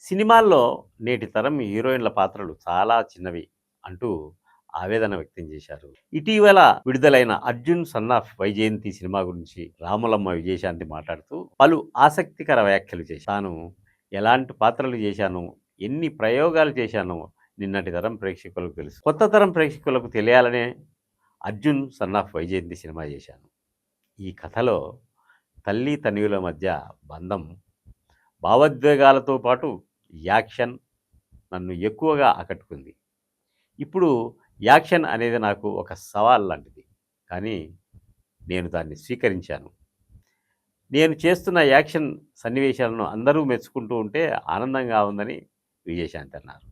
సినిమాల్లో నేటి తరం హీరోయిన్ల పాత్రలు చాలా చిన్నవి అంటూ ఆవేదన వ్యక్తం చేశారు. ఇటీవల విడుదలైన 'Arjun son of Vyjayanthi' cinema గురించి రాములమ్మ విజయశాంతి మాట్లాడుతూ పలు ఆసక్తికర వ్యాఖ్యలు చేశారు. తాను ఎలాంటి పాత్రలు చేశానో, ఎన్ని ప్రయోగాలు చేశానో నిన్నటి తరం ప్రేక్షకులకు తెలుసు. కొత్త తరం ప్రేక్షకులకు తెలియాలనే 'Arjun son of Vyjayanthi' cinema చేశాను. ఈ కథలో తల్లి తనయుల మధ్య బంధం, భావోద్వేగాలతో పాటు యాక్షన్ నన్ను ఎక్కువగా ఆకట్టుకుంది. ఇప్పుడు యాక్షన్ అనేది నాకు ఒక సవాల్ లాంటిది. కానీ నేను దాన్ని స్వీకరించాను. నేను చేస్తున్న యాక్షన్ సన్నివేశాలను అందరూ మెచ్చుకుంటూ ఉంటే ఆనందంగా ఉందని విజయశాంతి అన్నారు.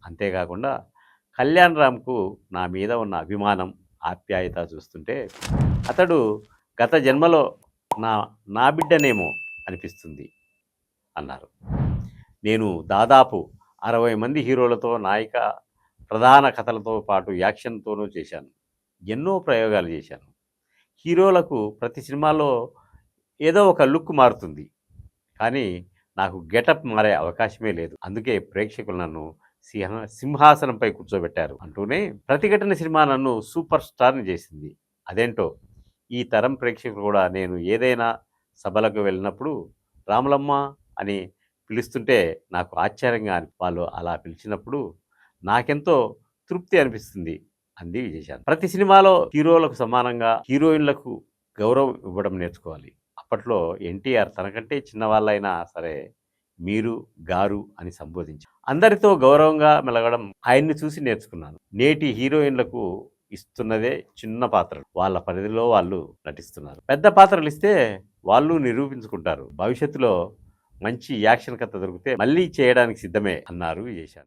అంతేకాకుండా కళ్యాణ్ రామ్‌కు నా మీద ఉన్న అభిమానం, ఆప్యాయత చూస్తుంటే అతడు గత జన్మలో నా నా బిడ్డనేమో అనిపిస్తుంది అన్నారు. నేను దాదాపు 60 మంది హీరోలతో నాయిక, ప్రధాన కథలతో పాటు యాక్షన్‌తోనూ చేశాను. ఎన్నో ప్రయోగాలు చేశాను. హీరోలకు ప్రతి సినిమాలో ఏదో ఒక లుక్ మారుతుంది. కానీ నాకు గెటప్ మారే అవకాశమే లేదు. అందుకే ప్రేక్షకులు నన్ను సింహాసనంపై కూర్చోబెట్టారు అంటూనే 'ప్రతిఘటన' సినిమా నన్ను సూపర్ స్టార్‌ని చేసింది. అదేంటో ఈ తరం ప్రేక్షకులు కూడా నేను ఏదైనా సభలకు వెళ్ళినప్పుడు రాములమ్మ అని పిలుస్తుంటే నాకు ఆశ్చర్యంగా వాళ్ళు అలా పిలిచినప్పుడు నాకెంతో తృప్తి అనిపిస్తుంది అంది విజయశాంతి. ప్రతి సినిమాలో హీరోలకు సమానంగా హీరోయిన్లకు గౌరవం ఇవ్వడం నేర్చుకోవాలి. అప్పట్లో ఎన్టీఆర్ తనకంటే చిన్నవాళ్ళైనా సరే మీరు, గారు అని సంబోధించారు. అందరితో గౌరవంగా మెలగడం ఆయన్ని చూసి నేర్చుకున్నాను. నేటి హీరోయిన్లకు ఇస్తున్నదే చిన్న పాత్రలు. వాళ్ళ పరిధిలో వాళ్ళు నటిస్తున్నారు. పెద్ద పాత్రలు ఇస్తే వాళ్ళు నిరూపించుకుంటారు. భవిష్యత్తులో మంచి యాక్షన్ కథ దొరికితే మళ్ళీ చేయడానికి సిద్ధమే అన్నారు విజయశాంతి.